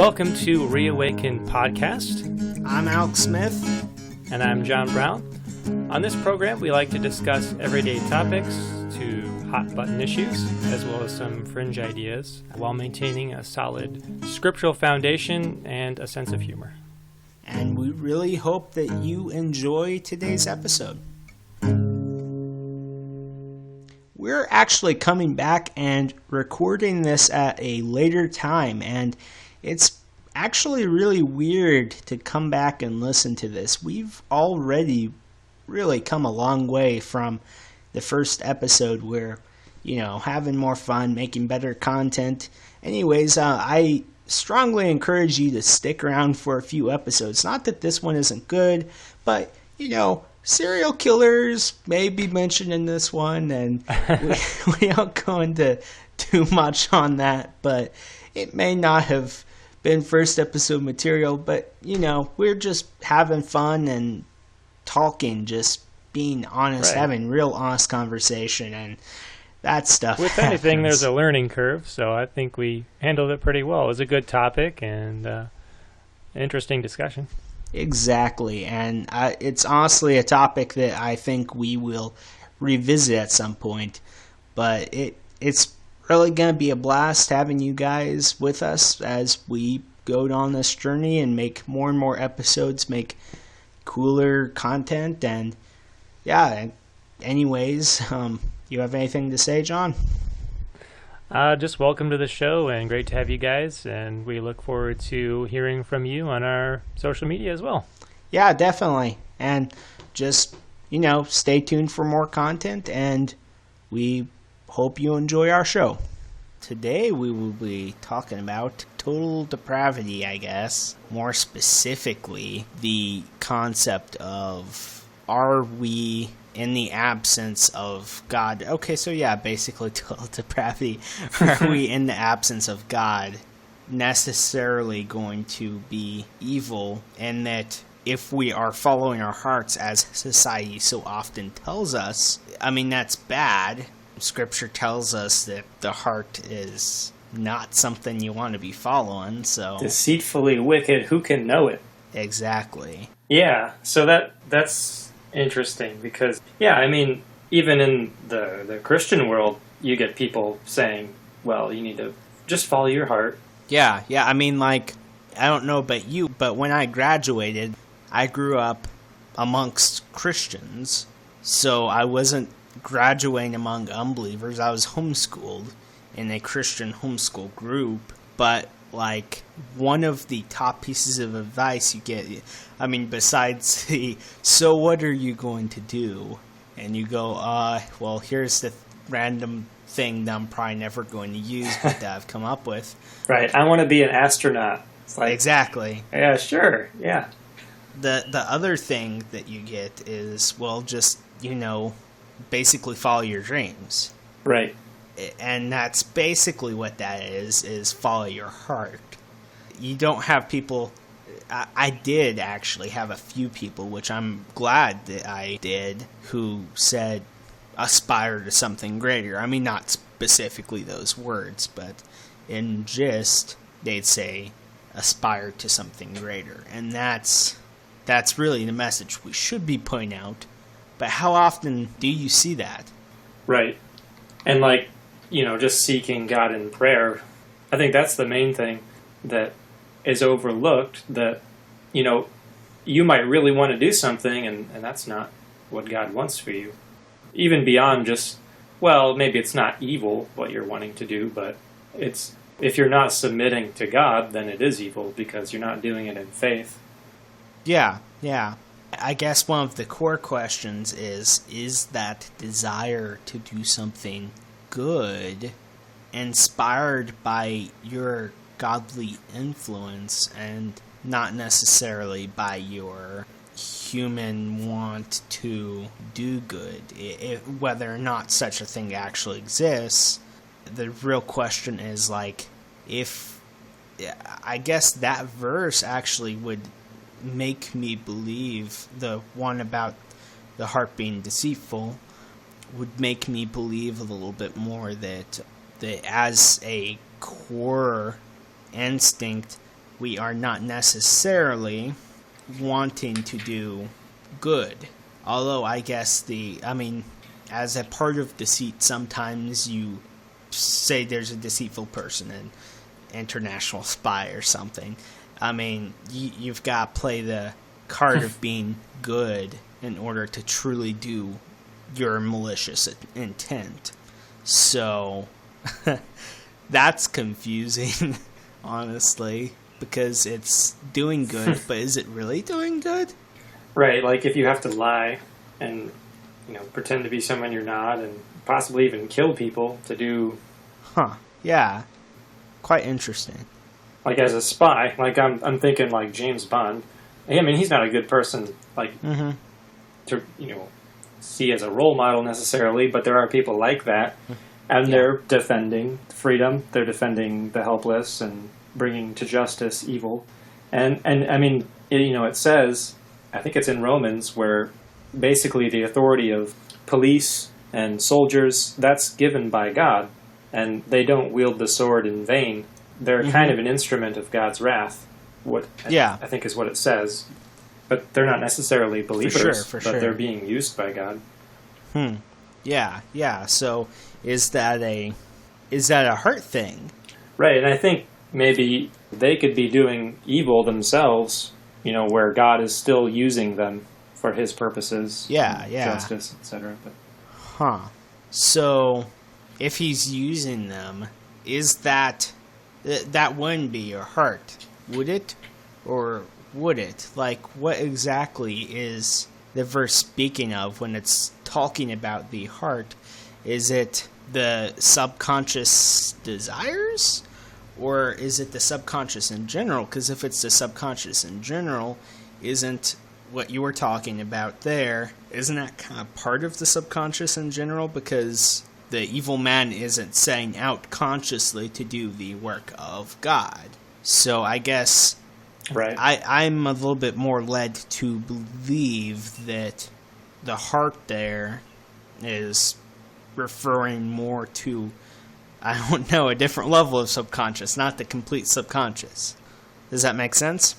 Welcome to Reawaken Podcast. I'm Alex Smith. And I'm John Brown. On this program, we like to discuss everyday topics to hot-button issues, as well as some fringe ideas, while maintaining a solid scriptural foundation and a sense of humor. And we really hope that you enjoy today's episode. We're actually coming back and recording this at a later time, and it's actually really weird to come back and listen to this. We've already really come a long way from the first episode where, having more fun, making better content. Anyways, I strongly encourage you to stick around for a few episodes. Not that this one isn't good, but, serial killers may be mentioned in this one, and we don't go into too much on that, but it may not have been first episode material, but, we're just having fun and talking, just being honest, right. Having real honest conversation, and that stuff With happens. anything, there's a learning curve, so I think we handled it pretty well. It was a good topic and interesting discussion. Exactly, and it's honestly a topic that I think we will revisit at some point, but it's really going to be a blast having you guys with us as we go on this journey and make more and more episodes, make cooler content, and anyways, you have anything to say, John? Just welcome to the show, and great to have you guys, and we look forward to hearing from you on our social media as well. Yeah, definitely, and just, stay tuned for more content, and we hope you enjoy our show. Today we will be talking about total depravity, I guess. More specifically, the concept of, are we in the absence of God? Okay, so basically total depravity. Are we in the absence of God necessarily going to be evil? And that if we are following our hearts, as society so often tells us, that's bad. Scripture tells us that the heart is not something you want to be following, so... Deceitfully wicked, who can know it? Exactly. Yeah, so that's interesting because, even in the Christian world, you get people saying, well, you need to just follow your heart. Yeah, I don't know about you, but when I graduated, I grew up amongst Christians, so I wasn't graduating among unbelievers. I was homeschooled in a Christian homeschool group, but one of the top pieces of advice you get, besides the, so what are you going to do? And you go, well, here's the random thing that I'm probably never going to use, but that I've come up with. Right, I want to be an astronaut. It's Exactly. Yeah, sure, yeah. The other thing that you get is, well, just, basically follow your dreams. Right. And that's basically what that is follow your heart. You don't have people... I did actually have a few people, which I'm glad that I did, who said aspire to something greater. Not specifically those words, but in gist, they'd say aspire to something greater. And that's really the message we should be putting out. But how often do you see that? Right. And just seeking God in prayer. I think that's the main thing that is overlooked, that, you might really want to do something, and that's not what God wants for you. Even beyond just, well, maybe it's not evil what you're wanting to do, but it's, if you're not submitting to God, then it is evil because you're not doing it in faith. Yeah. I guess one of the core questions is that desire to do something good inspired by your godly influence and not necessarily by your human want to do good? Whether or not such a thing actually exists, the real question is, if... I guess that verse actually would make me believe, the one about the heart being deceitful, would make me believe a little bit more that as a core instinct, we are not necessarily wanting to do good. Although I guess as a part of deceit, sometimes you say there's a deceitful person, an international spy or something. I mean, you've got to play the card of being good in order to truly do your malicious intent. So that's confusing, honestly, because it's doing good, but is it really doing good? Right, like if you have to lie and, pretend to be someone you're not and possibly even kill people to do... Huh, yeah. Quite interesting. Like as a spy, like I'm thinking like James Bond. I mean, he's not a good person, like, to, see as a role model necessarily, but there are people like that, and they're defending freedom, they're defending the helpless and bringing to justice evil. And I mean, it says, I think it's in Romans, where basically the authority of police and soldiers, that's given by God, and they don't wield the sword in vain. They're kind of an instrument of God's wrath, I think is what it says. But they're not necessarily believers, for but sure. they're being used by God. Yeah. So is that a heart thing? Right, and I think maybe they could be doing evil themselves, where God is still using them for his purposes. Justice, etc. But So if he's using them, is that wouldn't be your heart, would it? Or would it? Like, what exactly is the verse speaking of when it's talking about the heart? Is it the subconscious desires? Or is it the subconscious in general? Because if it's the subconscious in general, isn't what you were talking about there, isn't that kind of part of the subconscious in general? Because the evil man isn't setting out consciously to do the work of God. So I guess right. I'm a little bit more led to believe that the heart there is referring more to, I don't know, a different level of subconscious, not the complete subconscious. Does that make sense?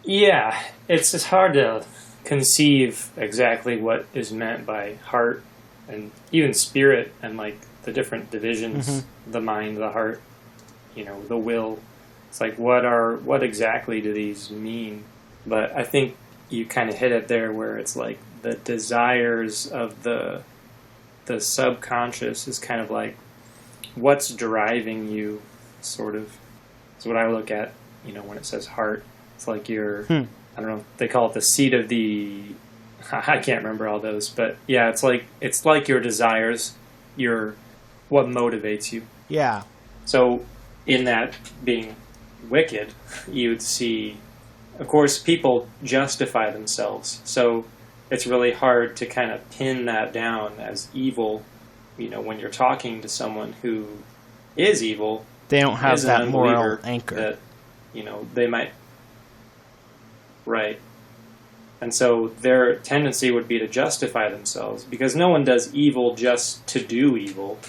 Yeah, it's just hard to conceive exactly what is meant by heart and even spirit and like the different divisions, the mind, the heart, the will. It's like what exactly do these mean? But I think you kind of hit it there where it's like the desires of the subconscious is kind of like what's driving you, sort of. It's what I look at, when it says heart. It's like your, I don't know, they call it the seat of the, I can't remember all those, but yeah, it's like your desires, what motivates you. Yeah. So in that being wicked, you'd see, of course, people justify themselves. So it's really hard to kind of pin that down as evil, when you're talking to someone who is evil. They don't have is that an moral unbeliever anchor. That, they might. Right. And so their tendency would be to justify themselves, because no one does evil just to do evil.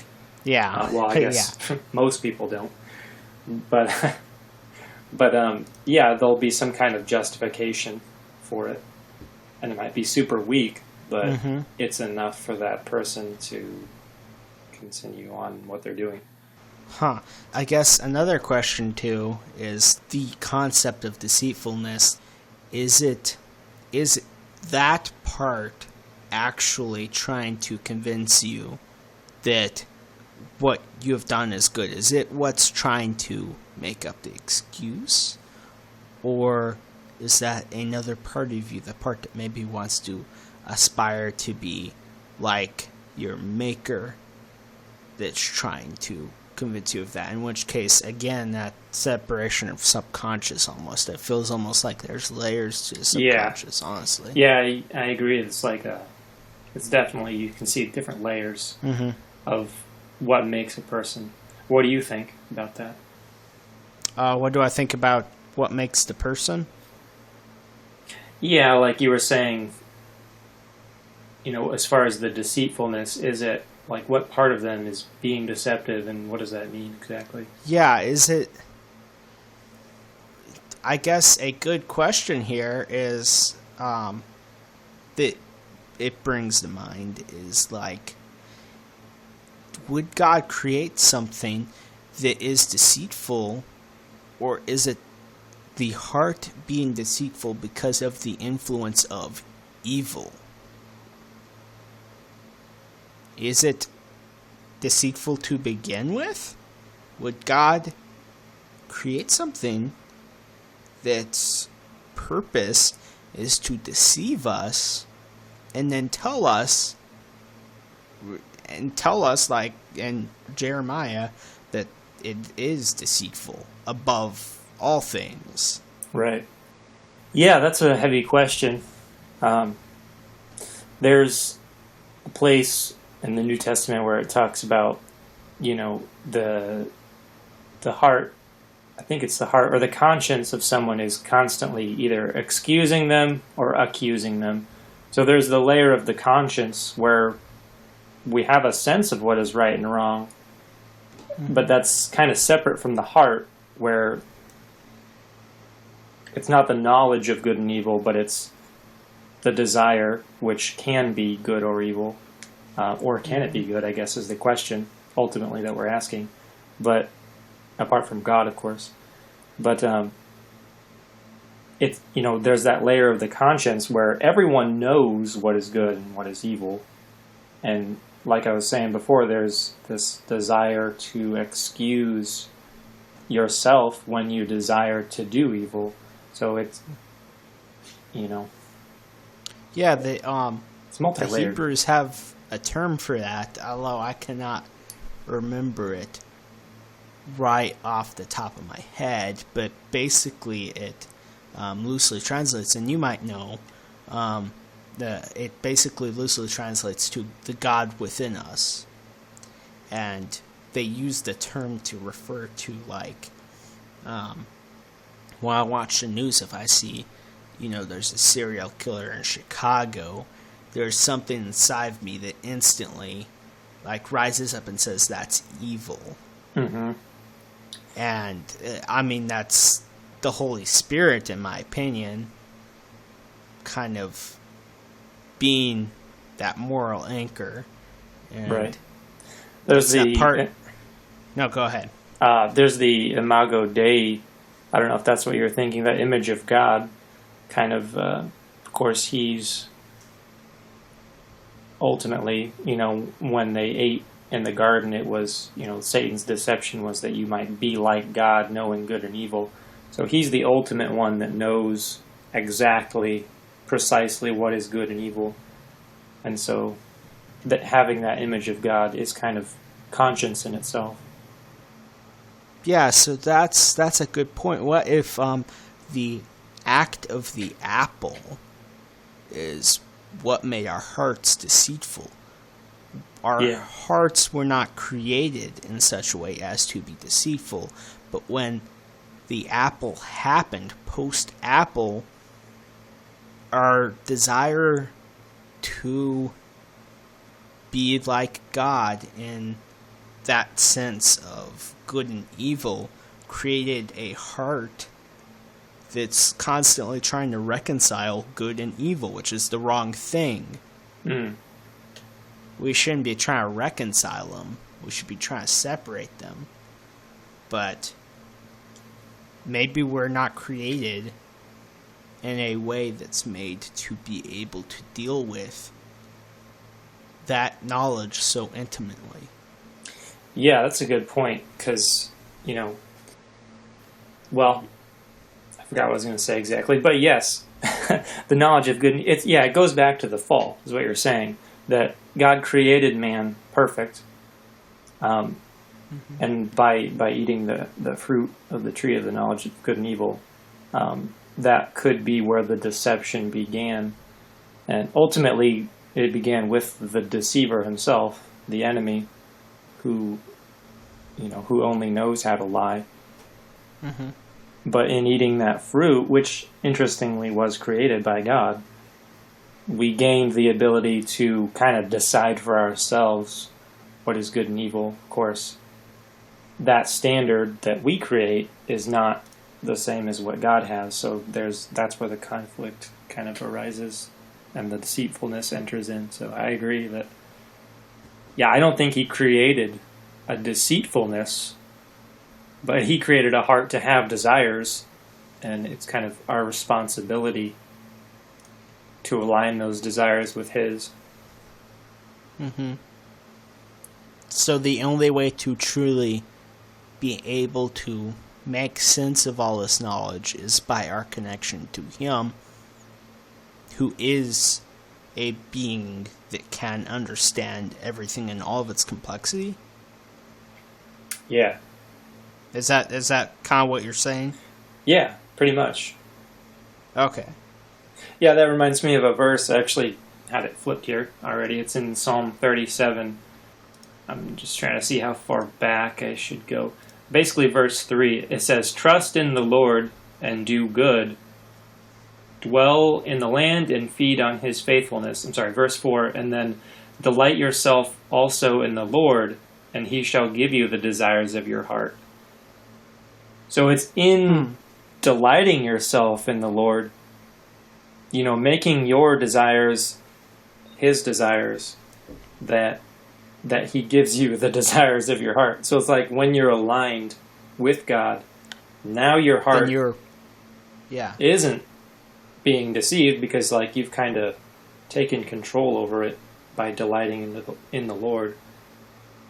Yeah. Well, I guess most people don't. But there'll be some kind of justification for it. And it might be super weak, but it's enough for that person to continue on what they're doing. I guess another question, too, is the concept of deceitfulness. Is that part actually trying to convince you that what you have done is good? Is it what's trying to make up the excuse? Or is that another part of you, the part that maybe wants to aspire to be like your maker, that's trying to convince you of that? In which case, again, that separation of subconscious almost, it feels almost like there's layers to the subconscious, honestly. Yeah, I agree. It's like it's definitely, you can see different layers of what makes a person. What do you think about that? What do I think about what makes the person? Yeah, like you were saying, as far as the deceitfulness, is it like what part of them is being deceptive, and what does that mean exactly? Yeah, is it... I guess a good question here is that it brings to mind is like, would God create something that is deceitful, or is it the heart being deceitful because of the influence of evil? Is it deceitful to begin with? Would God create something that's purpose is to deceive us and then tell us like in Jeremiah that it is deceitful above all things? Right. Yeah, that's a heavy question. There's a place in the New Testament where it talks about, the heart. I think it's the heart or the conscience of someone is constantly either excusing them or accusing them. So there's the layer of the conscience where we have a sense of what is right and wrong, but that's kind of separate from the heart, where it's not the knowledge of good and evil, but it's the desire, which can be good or evil. Or can it be good, I guess, is the question, ultimately, that we're asking. But, apart from God, of course. But, there's that layer of the conscience where everyone knows what is good and what is evil. And, like I was saying before, there's this desire to excuse yourself when you desire to do evil. So it's, Yeah, it's the multi-layered. Hebrews have a term for that, although I cannot remember it right off the top of my head. But basically, it loosely translates, and you might know, it basically loosely translates to the God within us, and they use the term to refer to like, when I watch the news, if I see, there's a serial killer in Chicago, there's something inside of me that instantly, like, rises up and says, that's evil. Mm-hmm. And, that's the Holy Spirit, in my opinion, kind of being that moral anchor. And right. There's the part. No, go ahead. There's the Imago Dei. I don't know if that's what you're thinking. That image of God, kind of. Of course, he's ultimately, when they ate in the garden, it was, Satan's deception was that you might be like God, knowing good and evil. So he's the ultimate one that knows exactly, precisely what is good and evil. And so that having that image of God is kind of conscience in itself. Yeah, so that's a good point. What if the act of the apple is what made our hearts deceitful? Our hearts were not created in such a way as to be deceitful, but when the apple happened, post-apple, our desire to be like God in that sense of good and evil created a heart that's constantly trying to reconcile good and evil, which is the wrong thing. Mm. We shouldn't be trying to reconcile them. We should be trying to separate them. But maybe we're not created in a way that's made to be able to deal with that knowledge so intimately. Yeah, that's a good point, because, well, I forgot what I was going to say exactly, but yes, the knowledge of good, it goes back to the fall, is what you're saying, that God created man perfect, and by eating the fruit of the tree of the knowledge of good and evil, that could be where the deception began, and ultimately it began with the deceiver himself, the enemy, who only knows how to lie. Mm-hmm. But in eating that fruit, which interestingly was created by God, we gained the ability to kind of decide for ourselves what is good and evil. Of course, that standard that we create is not the same as what God has. So that's where the conflict kind of arises and the deceitfulness enters in. So I agree that, yeah, I don't think he created a deceitfulness, but he created a heart to have desires, and it's kind of our responsibility to align those desires with his. Mm-hmm. So the only way to truly be able to make sense of all this knowledge is by our connection to him, who is a being that can understand everything in all of its complexity. Yeah. Is that kind of what you're saying? Yeah, pretty much. Okay. Yeah, that reminds me of a verse. I actually had it flipped here already. It's in Psalm 37. I'm just trying to see how far back I should go. Basically, verse 3, it says, "Trust in the Lord and do good. Dwell in the land and feed on his faithfulness." I'm sorry, verse 4, and then, "Delight yourself also in the Lord, and he shall give you the desires of your heart." So it's in delighting yourself in the Lord, making your desires his desires, that he gives you the desires of your heart. So it's like when you're aligned with God, now your heart isn't being deceived, because like you've kind of taken control over it by delighting in the Lord.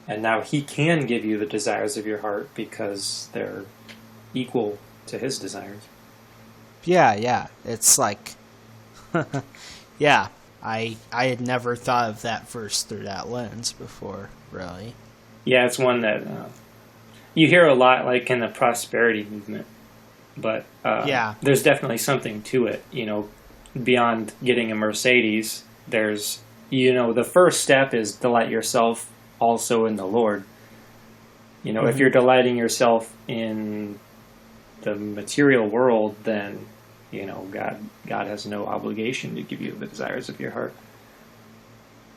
And now he can give you the desires of your heart because they're equal to his desires. Yeah. It's like, yeah, I had never thought of that verse through that lens before, really. Yeah, it's one that you hear a lot, like in the prosperity movement. But there's definitely something to it. Beyond getting a Mercedes, there's, the first step is delight yourself also in the Lord. If you're delighting yourself in the material world, then God has no obligation to give you the desires of your heart.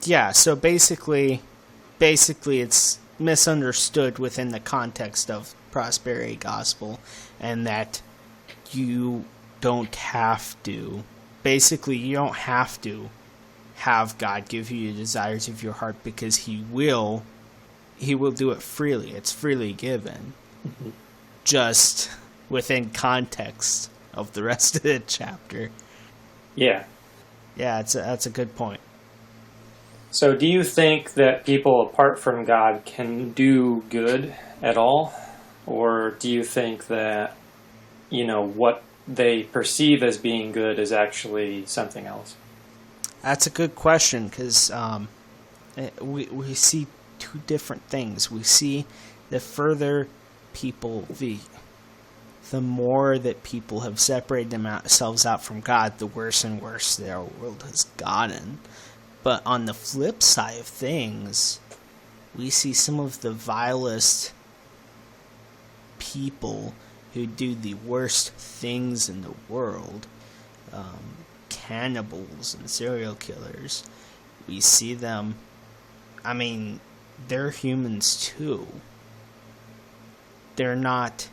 Yeah, so basically it's misunderstood within the context of prosperity gospel, and that you don't have to have God give you the desires of your heart, because he will do it freely. It's freely given. Mm-hmm. Just within context of the rest of the chapter. Yeah, that's a good point. So do you think that people apart from God can do good at all? Or do you think that, what they perceive as being good is actually something else? That's a good question, because we see two different things. We see the further people, the more that people have separated themselves out from God, the worse and worse their world has gotten. But on the flip side of things, we see some of the vilest people who do the worst things in the world, cannibals and serial killers. We see them, they're humans too. They're not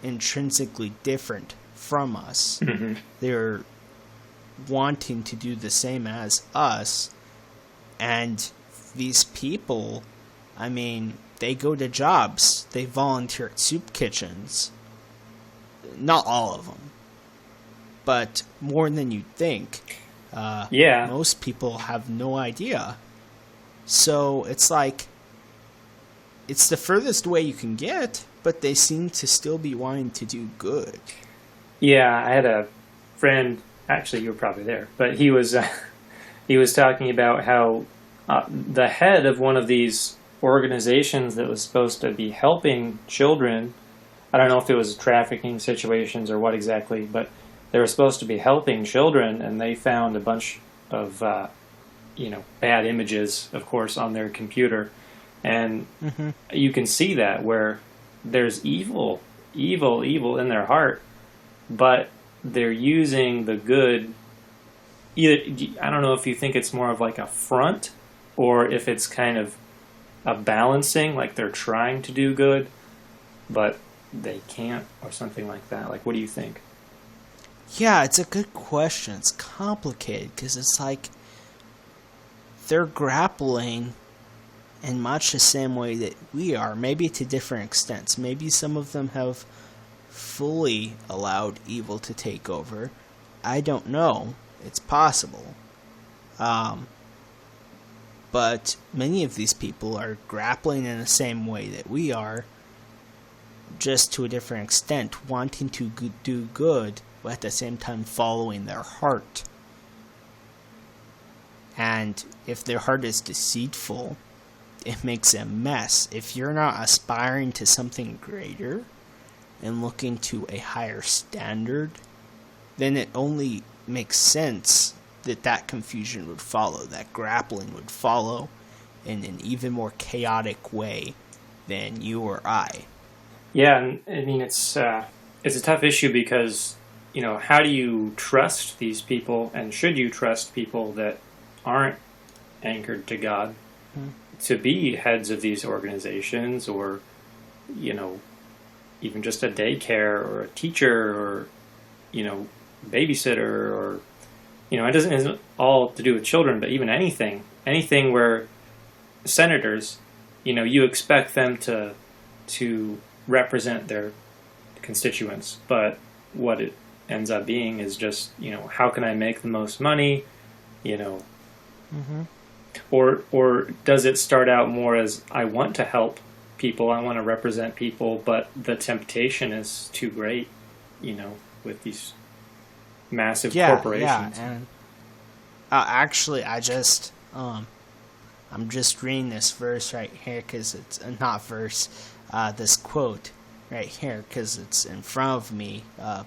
intrinsically different from us. Mm-hmm. They're wanting to do the same as us, and these people, they go to jobs, they volunteer at soup kitchens. Not all of them, but more than you'd think. Most people have no idea. So it's like, it's the furthest way you can get, but they seem to still be wanting to do good. Yeah, I had a friend, actually you were probably there, but he was talking about how the head of one of these organizations that was supposed to be helping children, I don't know if it was trafficking situations or what exactly, but they were supposed to be helping children, and they found a bunch of bad images, of course, on their computer. And you can see that where there's evil in their heart, but they're using the good. I don't know if you think it's more of like a front, or if it's kind of a balancing, like they're trying to do good, but they can't, or something like that? Like, what do you think? Yeah, it's a good question. It's complicated because it's like they're grappling in much the same way that we are, maybe to different extents. Maybe some of them have fully allowed evil to take over. I don't know. It's possible. But many of these people are grappling in the same way that we are, just to a different extent, wanting to do good, but at the same time following their heart. And if their heart is deceitful, it makes a mess. If you're not aspiring to something greater and looking to a higher standard, then it only makes sense that confusion would follow, that grappling would follow in an even more chaotic way than you or I. Yeah, and I mean, it's a tough issue because, how do you trust these people, and should you trust people that aren't anchored to God to be heads of these organizations, or, even just a daycare or a teacher or, babysitter, or, it isn't all to do with children, but even anything where senators, you expect them to represent their constituents, but what it ends up being is just, how can I make the most money, or does it start out more as, I want to help people, I want to represent people, but the temptation is too great, with these massive corporations. Yeah, and actually, I'm just reading this verse right here because it's not verse, this quote right here because it's in front of me. I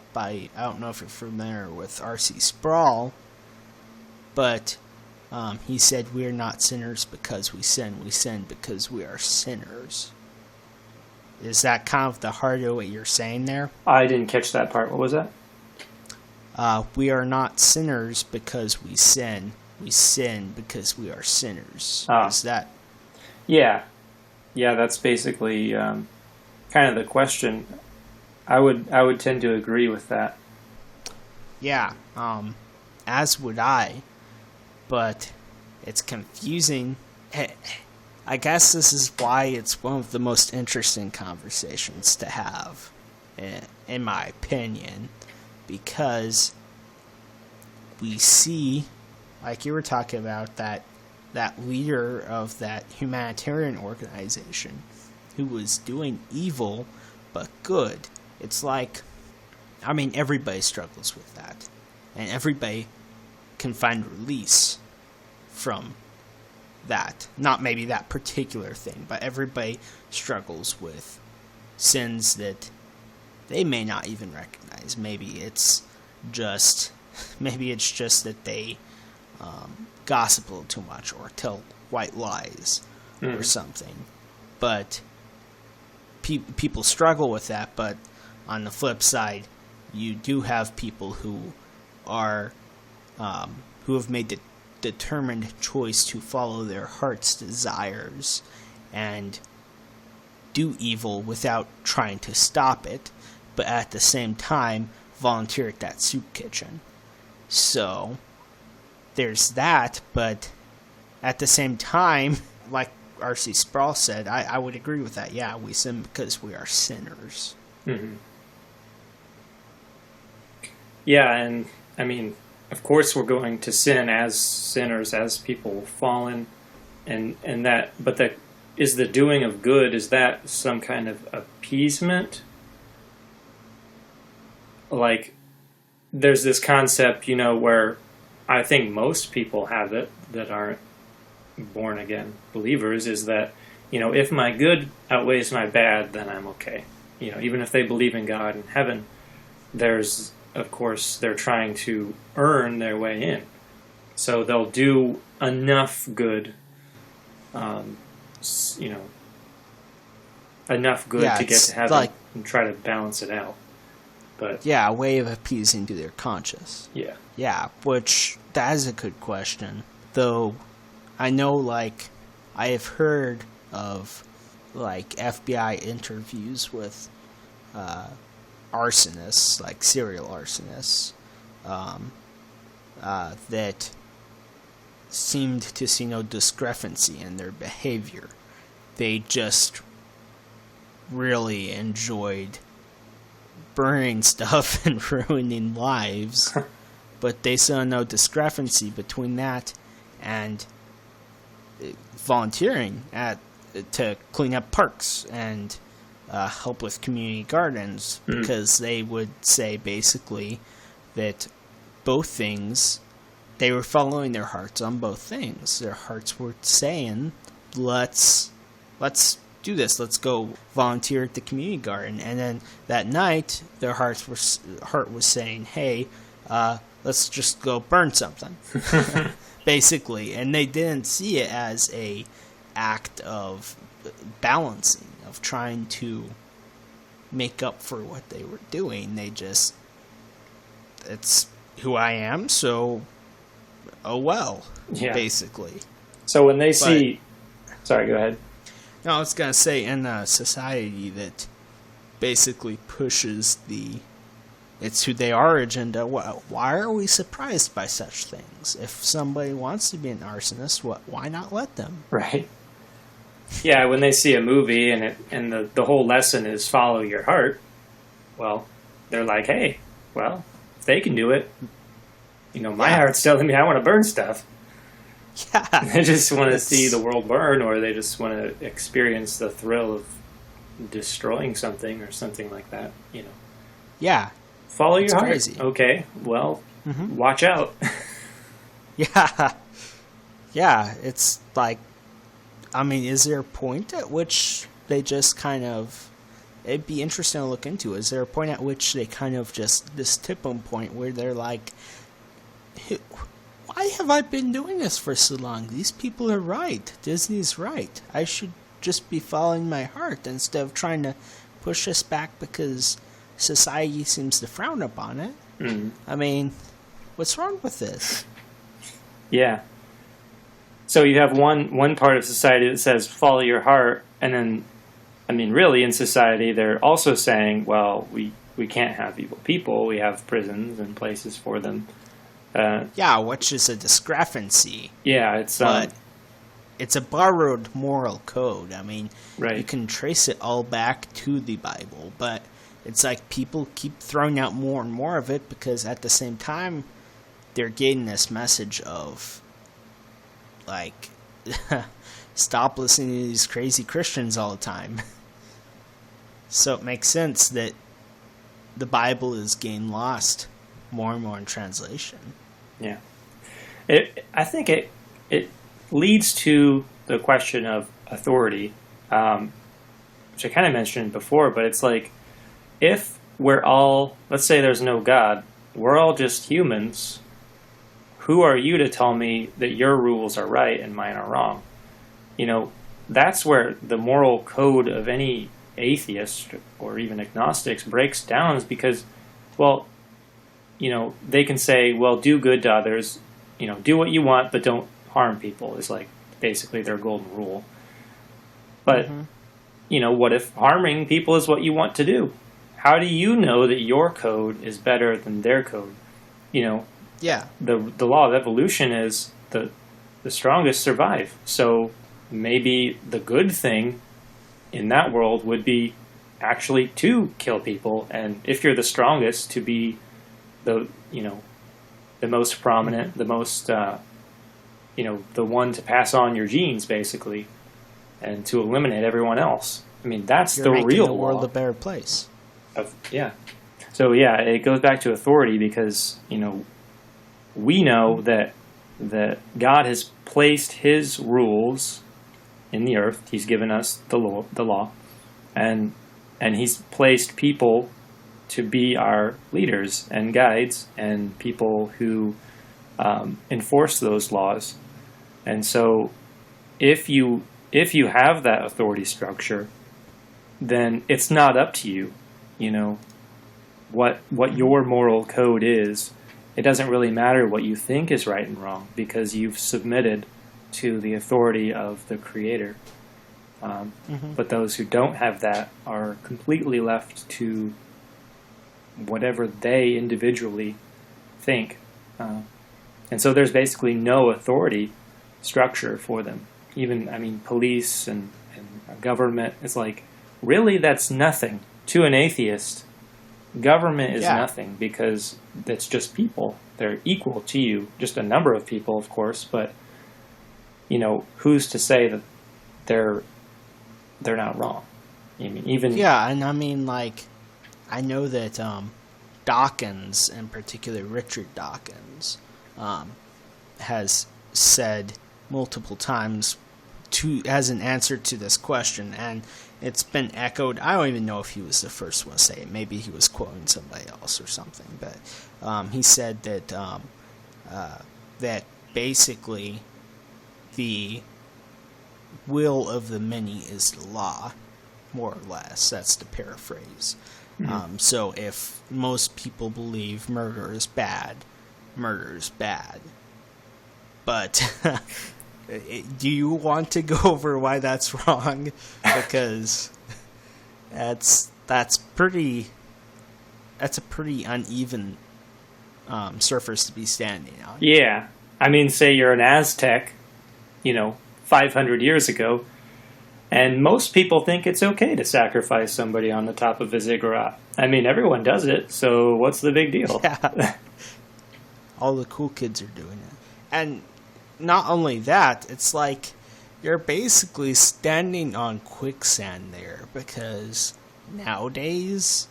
don't know if you're familiar with R.C. Sproul, but he said, "We are not sinners because we sin because we are sinners." Is that kind of the heart of what you're saying there? I didn't catch that part. What was that? We are not sinners because we sin. We sin because we are sinners. Is that? Yeah. Yeah, that's basically kind of the question. I would tend to agree with that. Yeah, as would I. But it's confusing. I guess this is why it's one of the most interesting conversations to have, in my opinion. Because we see, like you were talking about, that leader of that humanitarian organization who was doing evil but good. It's like, everybody struggles with that. And everybody can find release from that. Not maybe that particular thing, but everybody struggles with sins that they may not even recognize. Maybe it's just that they gossip a little too much or tell white lies or something. But people struggle with that. But on the flip side, you do have people who are who have made the determined choice to follow their heart's desires and do evil without trying to stop it, but at the same time volunteer at that soup kitchen. So there's that, but at the same time, like R.C. Sproul said, I would agree with that. Yeah, we sin because we are sinners. Mm-hmm. Yeah, and of course we're going to sin as sinners, as people fallen, and that, but is the doing of good, is that some kind of appeasement? Like, there's this concept, where I think most people have it that aren't born again believers, is that, if my good outweighs my bad, then I'm okay. Even if they believe in God and heaven, there's, of course, they're trying to earn their way in. So they'll do enough good, enough good to get to heaven and try to balance it out. But yeah, a way of appeasing to their conscience. Yeah. Yeah, which, that is a good question. Though, I know, I have heard of, FBI interviews with arsonists, like serial arsonists, that seemed to see no discrepancy in their behavior. They just really enjoyed burning stuff and ruining lives, but they saw no discrepancy between that and volunteering to clean up parks and help with community gardens, because they would say basically that both things, they were following their hearts on both things. Their hearts were saying, let's do this. Let's go volunteer at the community garden. And then that night, their heart was saying, hey, let's just go burn something, basically. And they didn't see it as a act of balancing, of trying to make up for what they were doing. They just, it's who I am, so oh well, basically. So when they see, sorry, go ahead. No, I was going to say, in a society that basically pushes the it's who they are agenda, why are we surprised by such things? If somebody wants to be an arsonist, why not let them? Right. Yeah, when they see a movie and the whole lesson is follow your heart, well, they're like, hey, well, if they can do it, my heart's telling me I want to burn stuff. Yeah. They just want to see the world burn, or they just want to experience the thrill of destroying something or something like that, Yeah. Follow your heart. Crazy. Okay, well, watch out. Yeah. Yeah, it's like, is there a point at which they just kind of, it'd be interesting to look into. Is there a point at which they kind of just, this tipping point where they're like, why have I been doing this for so long? These people are right. Disney's right. I should just be following my heart instead of trying to push us back because society seems to frown upon it. What's wrong with this? Yeah. So you have one part of society that says follow your heart, and then, really in society they're also saying, well, we can't have evil people. We have prisons and places for them. Which is a discrepancy. Yeah, it's it's a borrowed moral code. Right. You can trace it all back to the Bible, but it's like people keep throwing out more and more of it because at the same time they're getting this message of, like, stop listening to these crazy Christians all the time. So it makes sense that the Bible is getting lost more and more in translation. Yeah. I think it leads to the question of authority, which I kind of mentioned before, but it's like, if we're all, let's say there's no God, we're all just humans, who are you to tell me that your rules are right and mine are wrong? That's where the moral code of any atheist or even agnostics breaks down, is because, well, they can say, well, do good to others, do what you want, but don't harm people, is like basically their golden rule. But, what if harming people is what you want to do? How do you know that your code is better than their code? Yeah. The law of evolution is the strongest survive. So maybe the good thing in that world would be actually to kill people, and if you're the strongest, to be the most prominent, the most the one to pass on your genes, basically, and to eliminate everyone else. That's You're the making real the world law. a better place. So it goes back to authority, because we know that God has placed His rules in the earth. He's given us the law, and He's placed people to be our leaders and guides and people who enforce those laws. And so, if you have that authority structure, then it's not up to you, what your moral code is. It doesn't really matter what you think is right and wrong, because you've submitted to the authority of the Creator. But those who don't have that are completely left to whatever they individually think. And so there's basically no authority structure for them. Even, I mean, police and government is like, really, that's nothing. To an atheist, government is nothing because it's just people. They're equal to you, just a number of people, of course, but, you know, who's to say that they're not wrong? I mean, even... Yeah, and I mean, like, I know that Dawkins, in particular Richard Dawkins, has said multiple times as an answer to this question, and it's been echoed. I don't even know if he was the first one to say it. Maybe he was quoting somebody else or something, but he said that that basically the will of the many is the law, more or less. That's the paraphrase. So if most people believe murder is bad, murder is bad. But do you want to go over why that's wrong? Because that's a pretty uneven surface to be standing on. Yeah. I mean, say you're an Aztec, 500 years ago, and most people think it's okay to sacrifice somebody on the top of a ziggurat. I mean, everyone does it, so what's the big deal? Yeah. All the cool kids are doing it. And not only that, it's like you're basically standing on quicksand there, because nowadays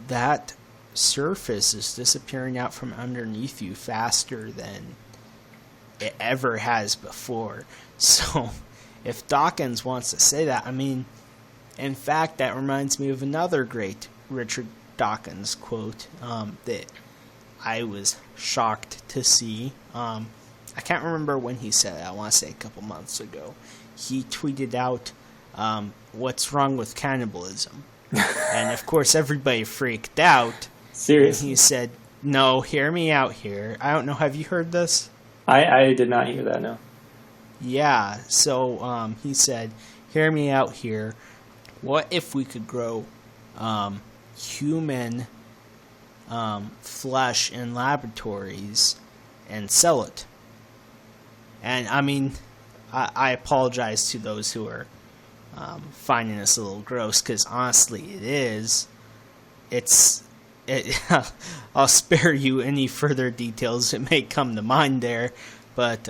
that surface is disappearing out from underneath you faster than it ever has before. So if Dawkins wants to say that, I mean, in fact, that reminds me of another great Richard Dawkins quote that I was shocked to see. I can't remember when he said it. I want to say a couple months ago. He tweeted out, "What's wrong with cannibalism?" And of course, everybody freaked out. Seriously? And he said, "No, hear me out here." I don't know. Have you heard this? I did not hear that, no. Yeah. So he said, "Hear me out here. What if we could grow human flesh in laboratories and sell it?" And I mean, I apologize to those who are finding this a little gross, because honestly, it is. I'll spare you any further details that may come to mind there, but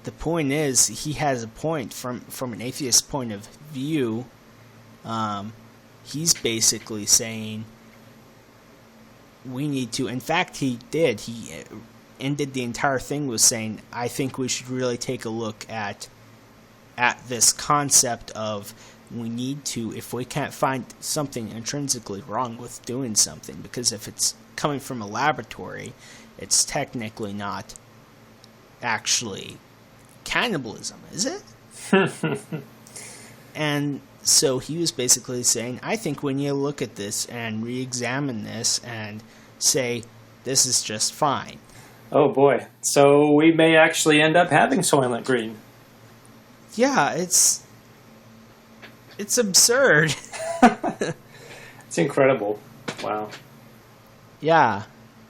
the point is, he has a point from an atheist point of view. He's basically saying we need to. In fact, he did. He ended the entire thing with saying, I think we should really take a look at this concept of we need to, if we can't find something intrinsically wrong with doing something, because if it's coming from a laboratory, it's technically not actually cannibalism, is it? And so he was basically saying, I think we need to look at this and re-examine this and say, this is just fine. Oh boy. So we may actually end up having Soylent Green. Yeah, it's absurd. It's incredible. Wow. Yeah.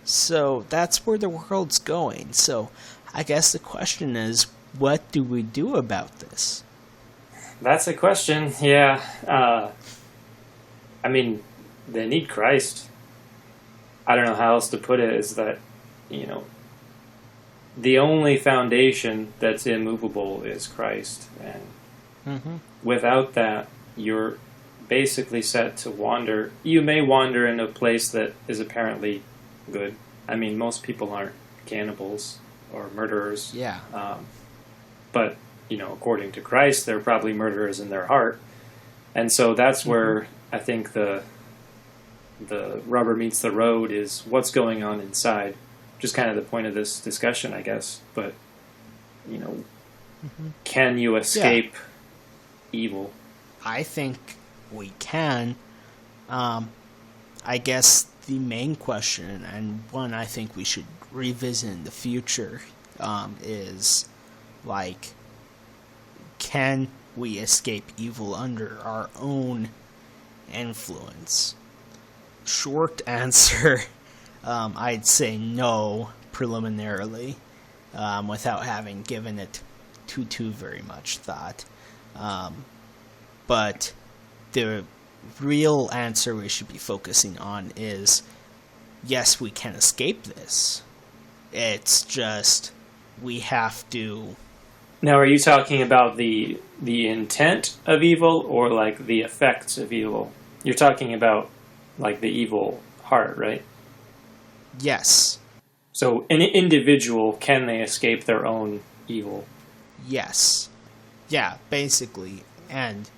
So that's where the world's going. So I guess the question is, what do we do about this? That's a question, yeah. I mean, they need Christ. I don't know how else to put it, is that, the only foundation that's immovable is Christ. And without that, you're basically set to wander. You may wander in a place that is apparently good. I mean, most people aren't cannibals or murderers. Yeah. But, according to Christ, they're probably murderers in their heart. And so that's where I think the rubber meets the road, is what's going on inside. Just kind of the point of this discussion, I guess. But, can you escape evil? I think we can. I guess the main question, and one I think we should revisit in the future, is, like, can we escape evil under our own influence? Short answer, I'd say no preliminarily, without having given it too very much thought. But the real answer we should be focusing on is, yes, we can escape this. It's just we have to. Now, are you talking about the intent of evil or like the effects of evil? You're talking about like the evil heart, right? Yes. So an individual, can they escape their own evil? Yes. Yeah, basically. And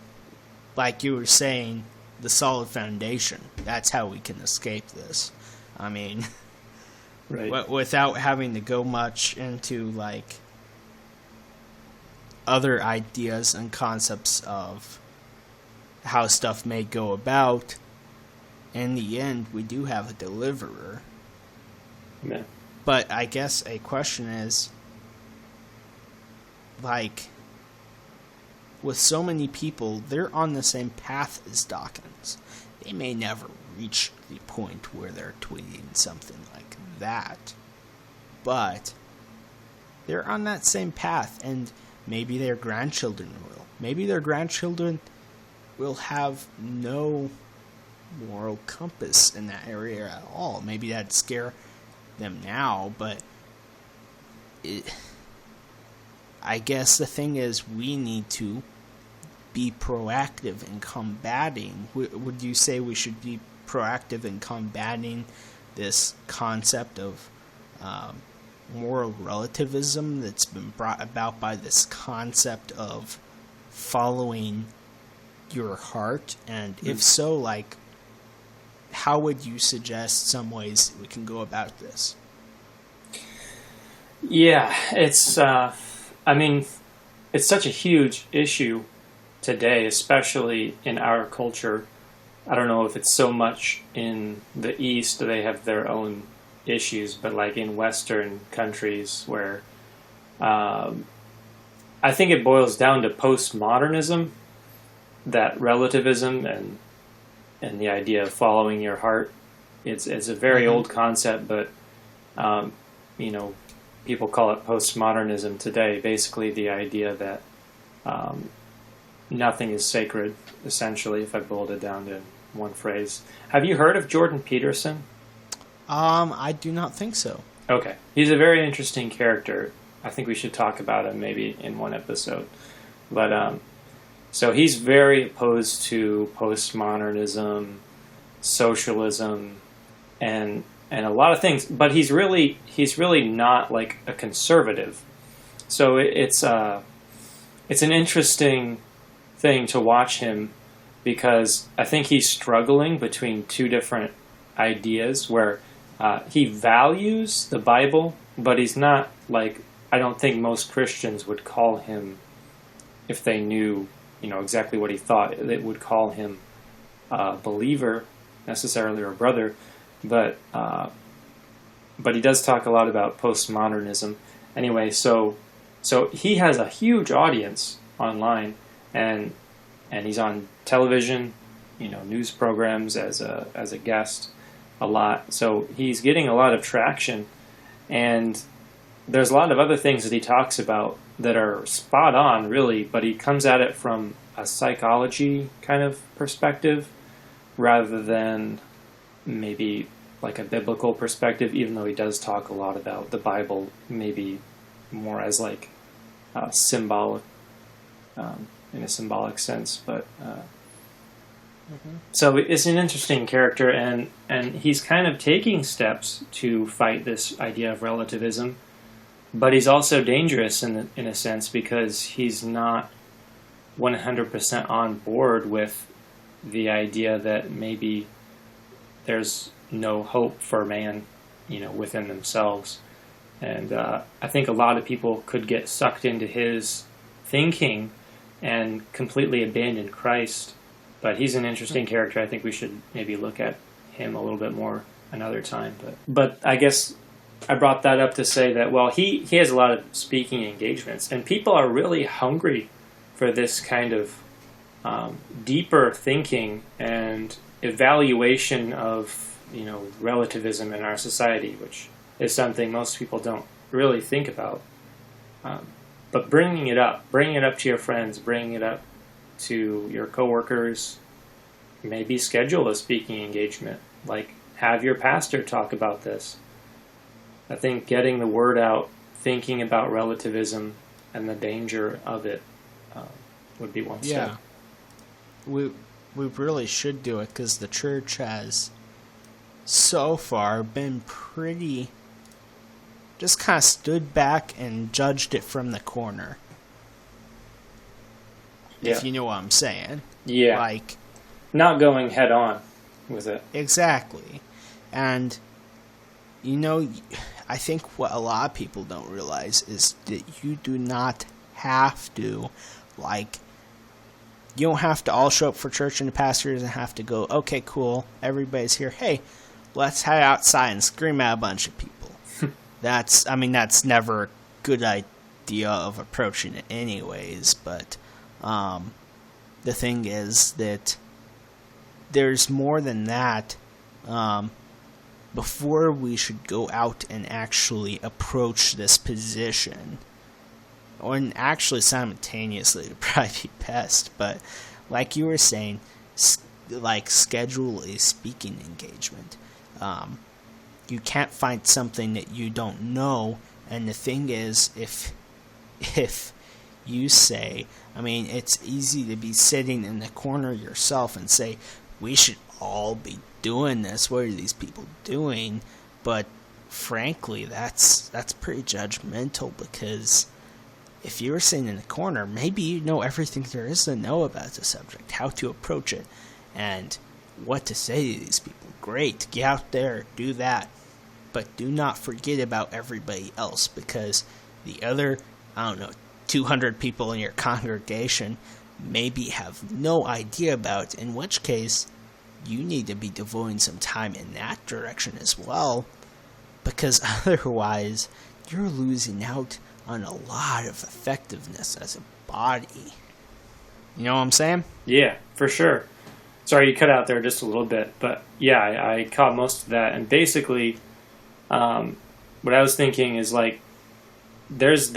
like you were saying, the solid foundation, that's how we can escape this. I mean, right. Without having to go much into like other ideas and concepts of how stuff may go about, in the end, we do have a deliverer. Yeah. But I guess a question is, like, with so many people, they're on the same path as Dawkins. They may never reach the point where they're tweeting something like that. But they're on that same path, and maybe their grandchildren will. Maybe their grandchildren will have no moral compass in that area at all. Maybe that'd scare them now, but I guess the thing is, we need to be proactive in combating. Would you say we should be proactive in combating this concept of moral relativism that's been brought about by this concept of following your heart? And if so, like, how would you suggest some ways we can go about this? Yeah, it's, I mean, it's such a huge issue today, especially in our culture. I don't know if it's so much in the East, they have their own issues, but like in Western countries where I think it boils down to postmodernism, that relativism and the idea of following your heart. It's a very old concept, but you know, people call it postmodernism today. Basically, the idea that nothing is sacred, essentially, if I boiled it down to one phrase. Have you heard of Jordan Peterson? I do not think so. Okay. He's a very interesting character. I think we should talk about him maybe in one episode. But, so he's very opposed to postmodernism, socialism, and a lot of things. But he's really not like a conservative. So it's an interesting thing to watch him, because I think he's struggling between two different ideas where he values the Bible, but he's not like, I don't think most Christians would call him, if they knew, exactly what he thought, they would call him a believer necessarily, or a brother, but he does talk a lot about postmodernism. Anyway, so he has a huge audience online, and he's on television, news programs as a guest a lot. So he's getting a lot of traction, and there's a lot of other things that he talks about that are spot on, really, but he comes at it from a psychology kind of perspective rather than maybe like a biblical perspective, even though he does talk a lot about the Bible, maybe more as like symbolic, in a symbolic sense. But so it's an interesting character, and he's kind of taking steps to fight this idea of relativism, but he's also dangerous in a sense, because he's not 100% on board with the idea that maybe there's no hope for man, within themselves. And I think a lot of people could get sucked into his thinking and completely abandon Christ. But he's an interesting character. I think we should maybe look at him a little bit more another time. But I guess I brought that up to say that, well, he has a lot of speaking engagements, and people are really hungry for this kind of deeper thinking and evaluation of, relativism in our society, which is something most people don't really think about. But bringing it up to your friends, bringing it up to your coworkers, maybe schedule a speaking engagement, like have your pastor talk about this. I think getting the word out, thinking about relativism and the danger of it would be one step. We really should do it, because the church has so far been pretty, just kind of stood back and judged it from the corner. Yeah. If you know what I'm saying. Yeah. Like, not going head on with it. Exactly. And, I think what a lot of people don't realize is that you do not have to, you don't have to all show up for church, and the pastor doesn't have to go, okay, cool, everybody's here, hey, let's head outside and scream at a bunch of people. That's never a good idea of approaching it anyways, but the thing is that there's more than that. Before we should go out and actually approach this position, or actually simultaneously would probably be best, but like you were saying, schedule a speaking engagement. You can't find something that you don't know, and the thing is, if you say, it's easy to be sitting in the corner yourself and say, we should all be doing this, what are these people doing? But frankly, that's pretty judgmental, because if you were sitting in the corner, maybe you know everything there is to know about the subject, how to approach it, and what to say to these people. Great, get out there, do that. But do not forget about everybody else, because the other, 200 people in your congregation maybe have no idea about, in which case you need to be devoting some time in that direction as well, because otherwise you're losing out on a lot of effectiveness as a body. You know what I'm saying? Yeah, for sure. Sorry, you cut out there just a little bit, but yeah, I caught most of that. And basically, what I was thinking is there's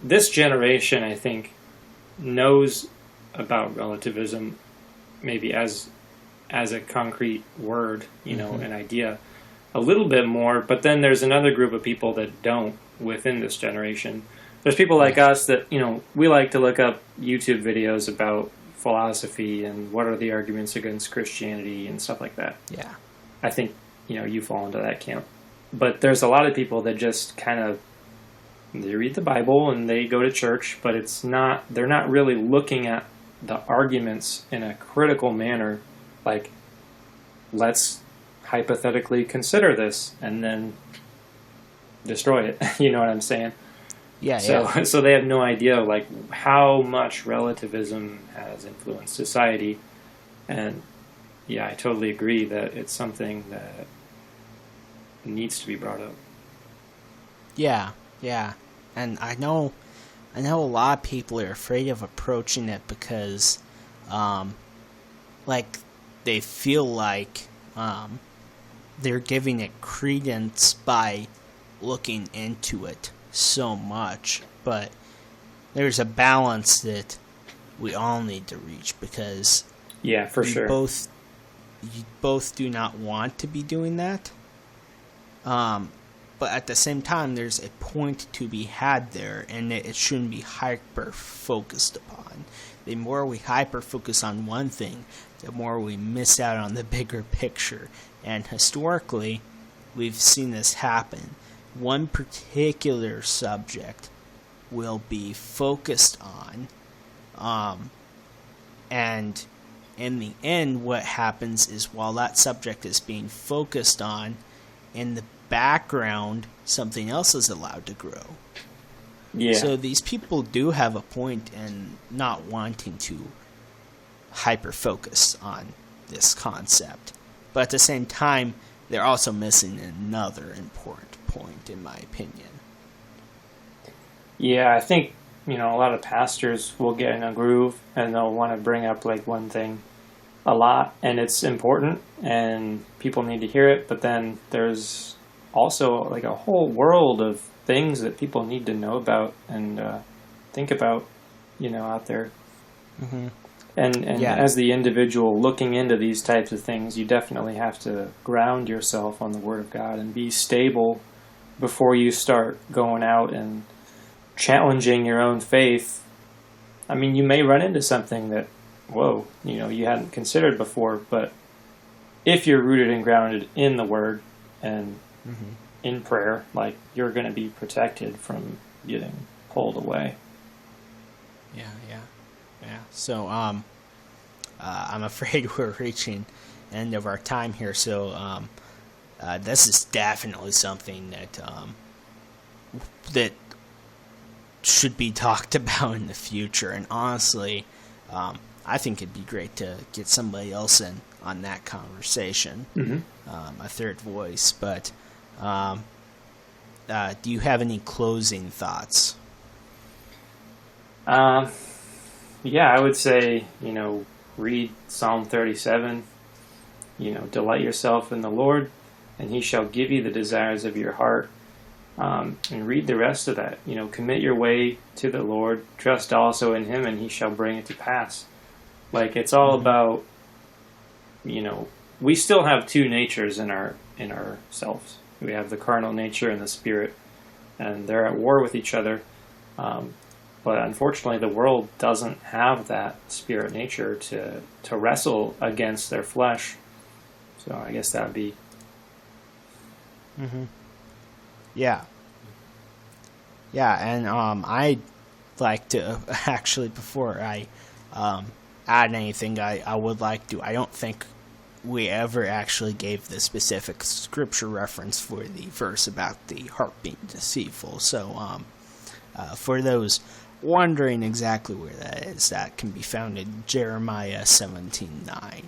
this generation, I think, knows about relativism, maybe as a concrete word, an idea, a little bit more. But then there's another group of people that don't within this generation. There's people like us that, we like to look up YouTube videos about philosophy and what are the arguments against Christianity and stuff like that. Yeah. I think, you fall into that camp. But there's a lot of people that just kind of, they read the Bible and they go to church, but they're not really looking at the arguments in a critical manner, like, let's hypothetically consider this and then destroy it. You know what I'm saying? Yeah. So they have no idea how much relativism has influenced society, and yeah, I totally agree that it's something that needs to be brought up. Yeah, and I know a lot of people are afraid of approaching it because, they feel like they're giving it credence by looking into it so much, but there's a balance that we all need to reach, because you both do not want to be doing that, but at the same time there's a point to be had there, and it shouldn't be hyper focused upon. The more we hyper focus on one thing, the more we miss out on the bigger picture, and historically we've seen this happen. One particular subject will be focused on, and in the end what happens is, while that subject is being focused on, in the background something else is allowed to grow. Yeah. So these people do have a point in not wanting to hyper focus on this concept, but at the same time they're also missing another important point, in my opinion. Yeah, I think a lot of pastors will get in a groove and they'll want to bring up like one thing a lot, and it's important and people need to hear it, but then there's also like a whole world of things that people need to know about and think about, out there. Mm-hmm. And Yeah. as the individual looking into these types of things, you definitely have to ground yourself on the Word of God and be stable before you start going out and challenging your own faith. I mean, you may run into something that, whoa, you hadn't considered before, but if you're rooted and grounded in the Word and in prayer, like, you're going to be protected from getting pulled away. Yeah. So, I'm afraid we're reaching the end of our time here. So, this is definitely something that should be talked about in the future. And honestly, I think it'd be great to get somebody else in on that conversation, a third voice. But do you have any closing thoughts? Yeah, I would say, read Psalm 37, delight yourself in the Lord, and he shall give you the desires of your heart. And read the rest of that. Commit your way to the Lord, trust also in him, and he shall bring it to pass. Like, it's all about, we still have two natures in ourselves. We have the carnal nature and the spirit, and they're at war with each other. But unfortunately, the world doesn't have that spirit nature to wrestle against their flesh. So I guess that would be... Yeah, and I'd like to, actually, before I add anything, I would like to, I don't think we ever actually gave the specific scripture reference for the verse about the heart being deceitful. So for those wondering exactly where that is, that can be found in Jeremiah 17:9.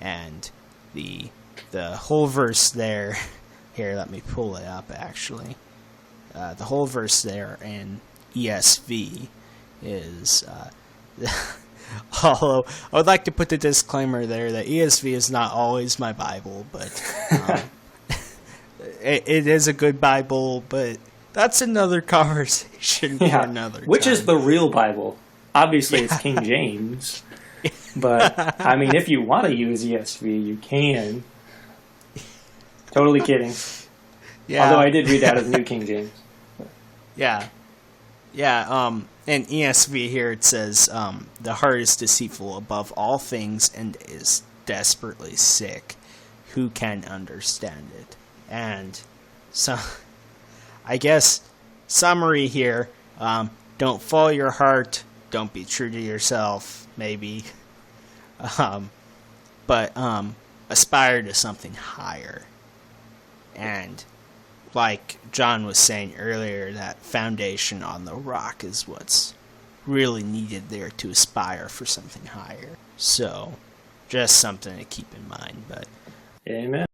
And the whole verse there, here, let me pull it up, actually. The whole verse there in ESV is, although I would like to put the disclaimer there that ESV is not always my Bible, but it is a good Bible, but that's another conversation for another Which time. is the real Bible? Obviously, it's King James. But, I mean, if you want to use ESV, you can. Totally kidding. Yeah. Although I did read out of New King James. Yeah. In ESV here it says, the heart is deceitful above all things and is desperately sick. Who can understand it? And so, I guess, summary here, don't follow your heart, don't be true to yourself, maybe, but aspire to something higher. And like John was saying earlier, that foundation on the rock is what's really needed there to aspire for something higher. So, just something to keep in mind. But Amen.